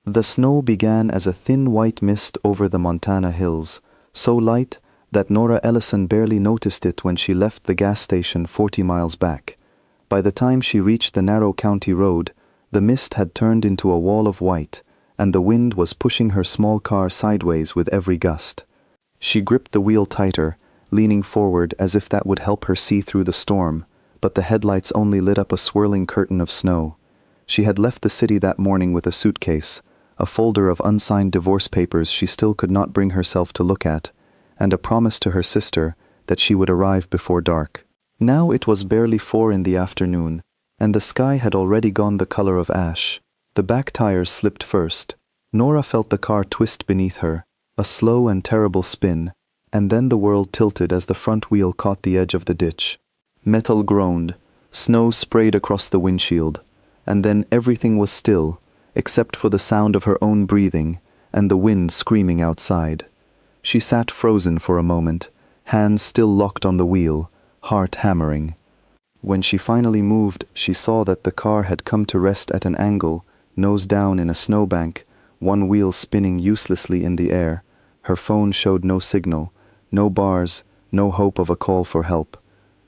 The snow began as a thin white mist over the Montana hills, so light that Nora Ellison barely noticed it when she left the gas station 40 miles back. By the time she reached the narrow county road, the mist had turned into a wall of white, and the wind was pushing her small car sideways with every gust. She gripped the wheel tighter, leaning forward as if that would help her see through the storm, but the headlights only lit up a swirling curtain of snow. She had left the city that morning with a suitcase, a folder of unsigned divorce papers she still could not bring herself to look at, and a promise to her sister that she would arrive before dark. Now it was barely 4 in the afternoon, and the sky had already gone the color of ash. The back tires slipped first. Nora felt the car twist beneath her, a slow and terrible spin, and then the world tilted as the front wheel caught the edge of the ditch. Metal groaned, snow sprayed across the windshield, and then everything was still, except for the sound of her own breathing and the wind screaming outside. She sat frozen for a moment, hands still locked on the wheel, heart hammering. When she finally moved, she saw that the car had come to rest at an angle, nose down in a snowbank, one wheel spinning uselessly in the air. Her phone showed no signal, no bars, no hope of a call for help.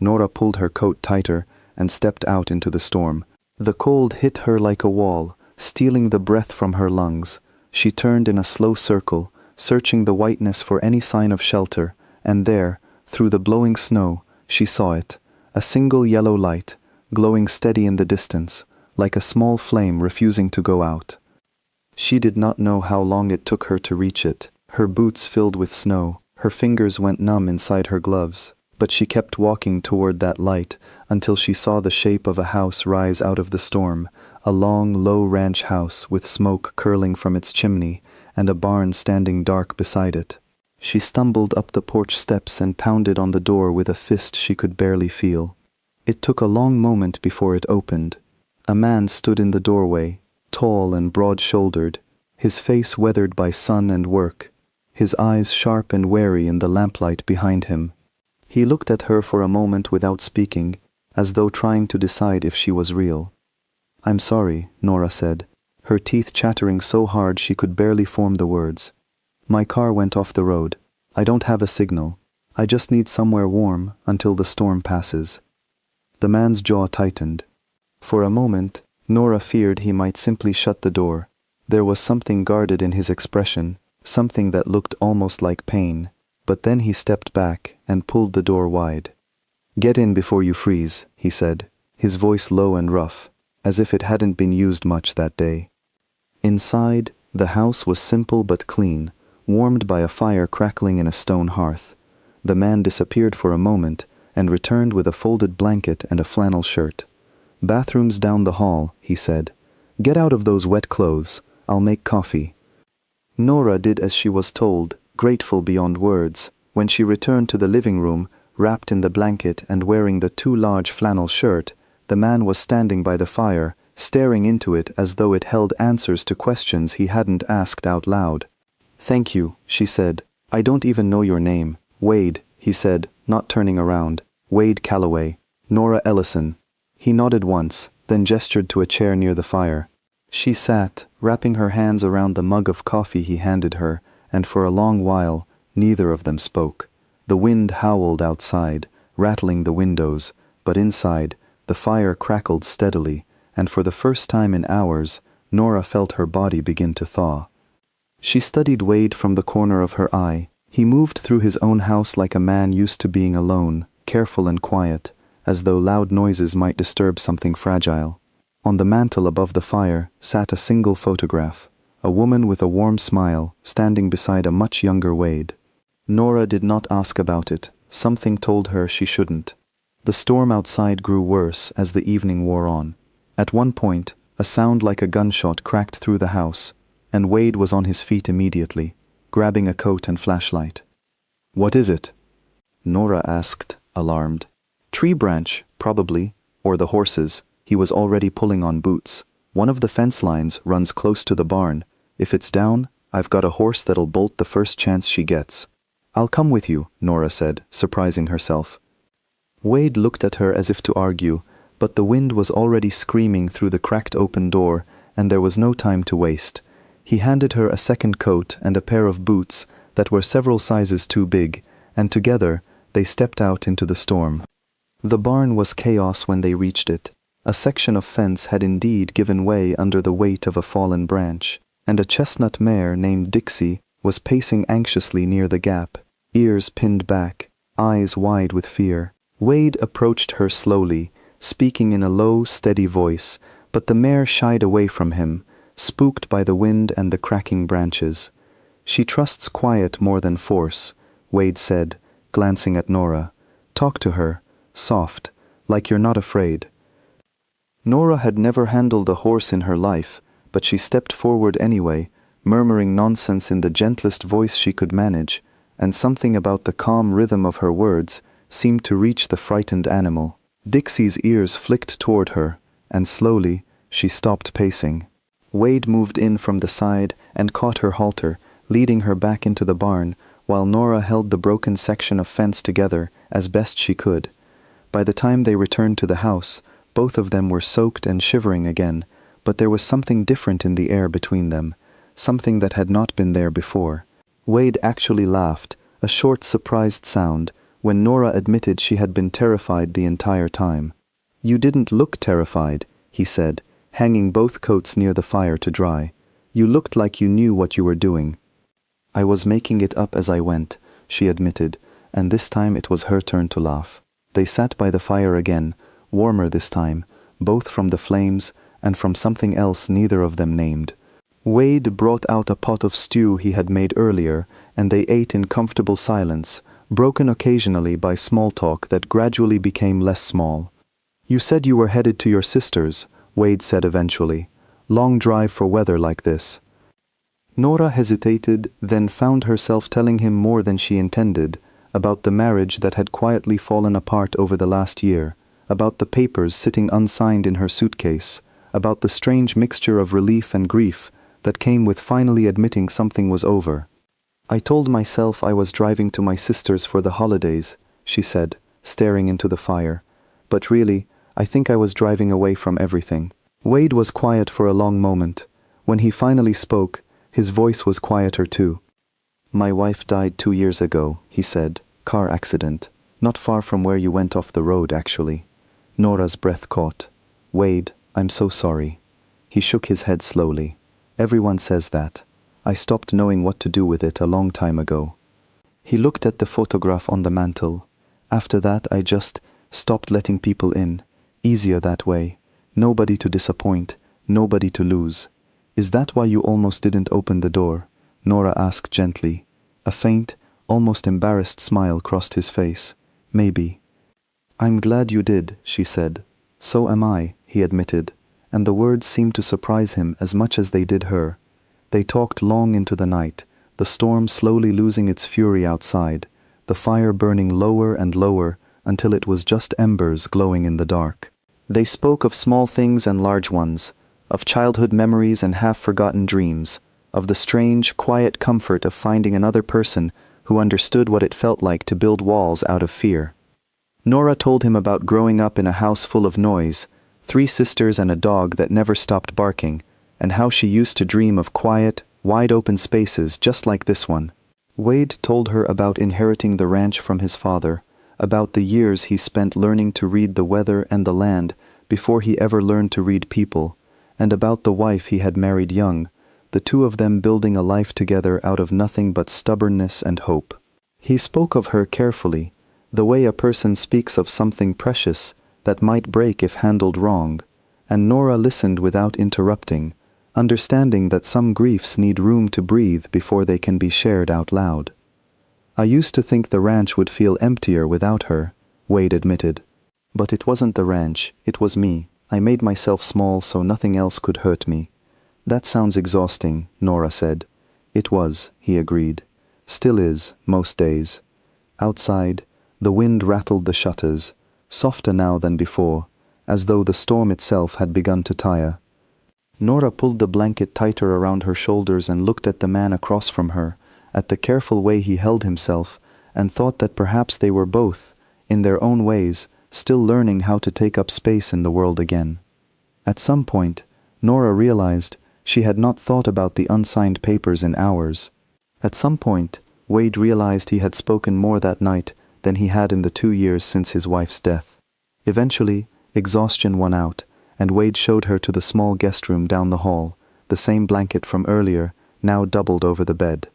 Nora pulled her coat tighter and stepped out into the storm. The cold hit her like a wall, stealing the breath from her lungs. She turned in a slow circle, searching the whiteness for any sign of shelter, and there, through the blowing snow, she saw it, a single yellow light, glowing steady in the distance, like a small flame refusing to go out. She did not know how long it took her to reach it. Her boots filled with snow, her fingers went numb inside her gloves, but she kept walking toward that light until she saw the shape of a house rise out of the storm, a long, low ranch house with smoke curling from its chimney and a barn standing dark beside it. She stumbled up the porch steps and pounded on the door with a fist she could barely feel. It took a long moment before it opened. A man stood in the doorway, tall and broad-shouldered, his face weathered by sun and work, his eyes sharp and wary in the lamplight behind him. He looked at her for a moment without speaking, as though trying to decide if she was real. "I'm sorry," Nora said, her teeth chattering so hard she could barely form the words. "My car went off the road. I don't have a signal. I just need somewhere warm until the storm passes." The man's jaw tightened. For a moment, Nora feared he might simply shut the door. There was something guarded in his expression, something that looked almost like pain. But then he stepped back and pulled the door wide. "Get in before you freeze," he said, his voice low and rough, as if it hadn't been used much that day. Inside, the house was simple but clean, warmed by a fire crackling in a stone hearth. The man disappeared for a moment and returned with a folded blanket and a flannel shirt. "Bathrooms down the hall," he said. "Get out of those wet clothes. I'll make coffee." Nora did as she was told, grateful beyond words. When she returned to the living room, wrapped in the blanket and wearing the too large flannel shirt, the man was standing by the fire, staring into it as though it held answers to questions he hadn't asked out loud. "Thank you," she said. "I don't even know your name." "Wade," he said, not turning around. "Wade Calloway. Nora Ellison." He nodded once, then gestured to a chair near the fire. She sat, wrapping her hands around the mug of coffee he handed her, and for a long while, neither of them spoke. The wind howled outside, rattling the windows, but inside, the fire crackled steadily, and for the first time in hours, Nora felt her body begin to thaw. She studied Wade from the corner of her eye. He moved through his own house like a man used to being alone, careful and quiet, as though loud noises might disturb something fragile. On the mantel above the fire sat a single photograph, a woman with a warm smile, standing beside a much younger Wade. Nora did not ask about it. Something told her she shouldn't. The storm outside grew worse as the evening wore on. At one point, a sound like a gunshot cracked through the house, and Wade was on his feet immediately, grabbing a coat and flashlight. "What is it?" Nora asked, alarmed. "Tree branch, probably, or the horses." He was already pulling on boots. "One of the fence lines runs close to the barn. If it's down, I've got a horse that'll bolt the first chance she gets." "I'll come with you," Nora said, surprising herself. Wade looked at her as if to argue, but the wind was already screaming through the cracked open door, and there was no time to waste. He handed her a second coat and a pair of boots that were several sizes too big, and together they stepped out into the storm. The barn was chaos when they reached it. A section of fence had indeed given way under the weight of a fallen branch, and a chestnut mare named Dixie was pacing anxiously near the gap, ears pinned back, eyes wide with fear. Wade approached her slowly, speaking in a low, steady voice, but the mare shied away from him, spooked by the wind and the cracking branches. "She trusts quiet more than force," Wade said, glancing at Nora. "Talk to her, soft, like you're not afraid." Nora had never handled a horse in her life, but she stepped forward anyway, murmuring nonsense in the gentlest voice she could manage, and something about the calm rhythm of her words seemed to reach the frightened animal. Dixie's ears flicked toward her, and slowly she stopped pacing. Wade moved in from the side and caught her halter, leading her back into the barn, while Nora held the broken section of fence together as best she could. By the time they returned to the house, both of them were soaked and shivering again, but there was something different in the air between them, something that had not been there before. Wade actually laughed, a short surprised sound, when Nora admitted she had been terrified the entire time. "You didn't look terrified," he said, hanging both coats near the fire to dry. "You looked like you knew what you were doing." "I was making it up as I went," she admitted, and this time it was her turn to laugh. They sat by the fire again, warmer this time, both from the flames and from something else neither of them named. Wade brought out a pot of stew he had made earlier, and they ate in comfortable silence, broken occasionally by small talk that gradually became less small. "You said you were headed to your sister's," Wade said eventually. "Long drive for weather like this." Nora hesitated, then found herself telling him more than she intended, about the marriage that had quietly fallen apart over the last year, about the papers sitting unsigned in her suitcase, about the strange mixture of relief and grief that came with finally admitting something was over. "I told myself I was driving to my sister's for the holidays," she said, staring into the fire. "But really, I think I was driving away from everything." Wade was quiet for a long moment. When he finally spoke, his voice was quieter too. "My wife died 2 years ago," he said. "Car accident. Not far from where you went off the road, actually." Nora's breath caught. "Wade, I'm so sorry." He shook his head slowly. "Everyone says that. I stopped knowing what to do with it a long time ago." He looked at the photograph on the mantel. "After that, I just stopped letting people in. Easier that way. Nobody to disappoint, nobody to lose." "Is that why you almost didn't open the door?" Nora asked gently. A faint, almost embarrassed smile crossed his face. "Maybe." "I'm glad you did," she said. "So am I," he admitted, and the words seemed to surprise him as much as they did her. They talked long into the night, the storm slowly losing its fury outside, the fire burning lower and lower until it was just embers glowing in the dark. They spoke of small things and large ones, of childhood memories and half-forgotten dreams, of the strange, quiet comfort of finding another person who understood what it felt like to build walls out of fear. Nora told him about growing up in a house full of noise, 3 sisters and a dog that never stopped barking, and how she used to dream of quiet, wide-open spaces just like this one. Wade told her about inheriting the ranch from his father, about the years he spent learning to read the weather and the land before he ever learned to read people, and about the wife he had married young, the two of them building a life together out of nothing but stubbornness and hope. He spoke of her carefully, the way a person speaks of something precious that might break if handled wrong, and Nora listened without interrupting, understanding that some griefs need room to breathe before they can be shared out loud. "I used to think the ranch would feel emptier without her," Wade admitted. "But it wasn't the ranch, it was me. I made myself small so nothing else could hurt me." "That sounds exhausting," Nora said. "It was," he agreed. "Still is, most days." Outside, the wind rattled the shutters, softer now than before, as though the storm itself had begun to tire. Nora pulled the blanket tighter around her shoulders and looked at the man across from her, at the careful way he held himself, and thought that perhaps they were both, in their own ways, still learning how to take up space in the world again. At some point, Nora realized She had not thought about the unsigned papers in hours. At some point, Wade realized he had spoken more that night than he had in the 2 years since his wife's death. Eventually, exhaustion won out, and Wade showed her to the small guest room down the hall, the same blanket from earlier, now doubled over the bed.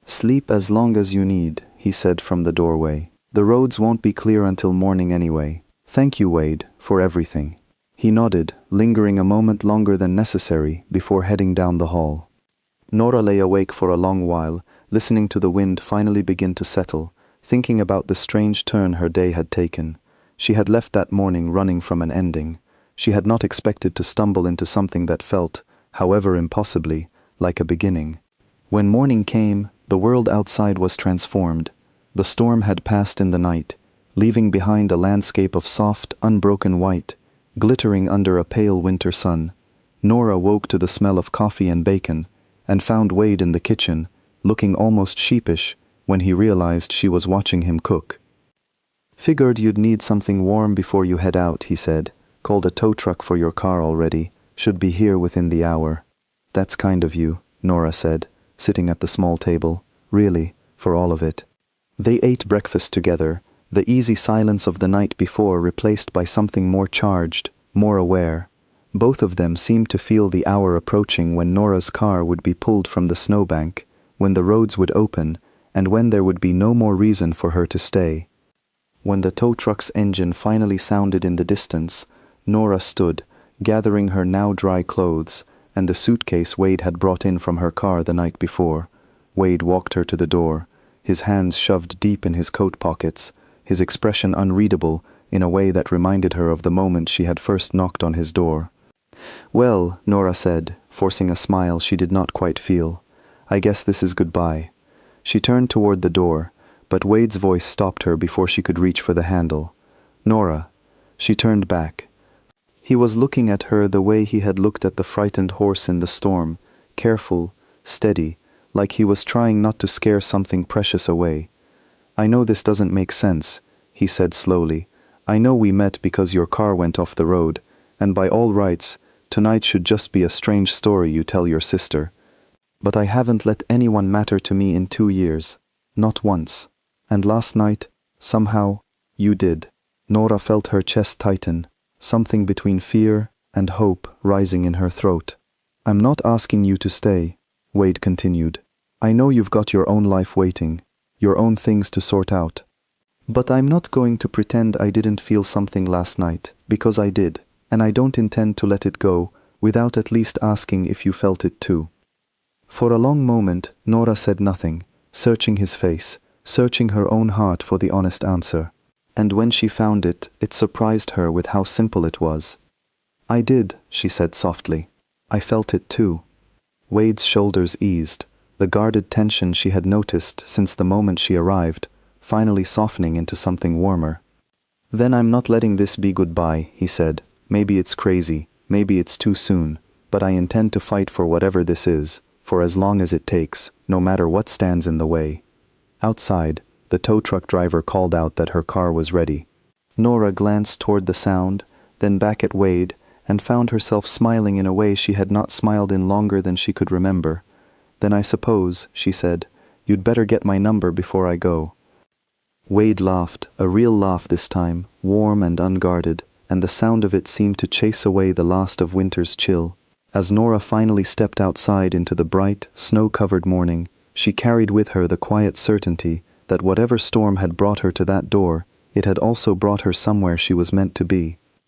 "Sleep as long as you need," he said from the doorway. "The roads won't be clear until morning anyway. Thank you, Wade, for everything." He nodded, lingering a moment longer than necessary before heading down the hall. Nora lay awake for a long while, listening to the wind finally begin to settle, thinking about the strange turn her day had taken. She had left that morning running from an ending. She had not expected to stumble into something that felt, however impossibly, like a beginning. When morning came, the world outside was transformed. The storm had passed in the night, leaving behind a landscape of soft, unbroken white, glittering under a pale winter sun. Nora woke to the smell of coffee and bacon, and found Wade in the kitchen, looking almost sheepish when he realized she was watching him cook. "Figured you'd need something warm before you head out," he said. "Called a tow truck for your car already. Should be here within the hour." "That's kind of you," Nora said, sitting at the small table. "Really, for all of it." They ate breakfast together, the easy silence of the night before replaced by something more charged, more aware. Both of them seemed to feel the hour approaching when Nora's car would be pulled from the snowbank, when the roads would open, and when there would be no more reason for her to stay. When the tow truck's engine finally sounded in the distance, Nora stood, gathering her now dry clothes and the suitcase Wade had brought in from her car the night before. Wade walked her to the door, his hands shoved deep in his coat pockets, his expression unreadable in a way that reminded her of the moment she had first knocked on his door. "Well," Nora said, forcing a smile she did not quite feel, "I guess this is goodbye." She turned toward the door, but Wade's voice stopped her before she could reach for the handle. "Nora." She turned back. He was looking at her the way he had looked at the frightened horse in the storm, careful, steady, like he was trying not to scare something precious away. "I know this doesn't make sense," he said slowly. "I know we met because your car went off the road, and by all rights, tonight should just be a strange story you tell your sister. But I haven't let anyone matter to me in 2 years. Not once. And last night, somehow, you did." Nora felt her chest tighten, something between fear and hope rising in her throat. "I'm not asking you to stay," Wade continued. "I know you've got your own life waiting, your own things to sort out. But I'm not going to pretend I didn't feel something last night, because I did, and I don't intend to let it go without at least asking if you felt it too." For a long moment, Nora said nothing, searching his face, searching her own heart for the honest answer. And when she found it, it surprised her with how simple it was. "I did," she said softly. "I felt it too." Wade's shoulders eased, the guarded tension she had noticed since the moment she arrived, finally softening into something warmer. "Then I'm not letting this be goodbye," he said. "Maybe it's crazy, maybe it's too soon, but I intend to fight for whatever this is, for as long as it takes, no matter what stands in the way." Outside, the tow truck driver called out that her car was ready. Nora glanced toward the sound, then back at Wade, and found herself smiling in a way she had not smiled in longer than she could remember. "Then I suppose," she said, "you'd better get my number before I go." Wade laughed, a real laugh this time, warm and unguarded, and the sound of it seemed to chase away the last of winter's chill. As Nora finally stepped outside into the bright, snow-covered morning, she carried with her the quiet certainty that whatever storm had brought her to that door, it had also brought her somewhere she was meant to be.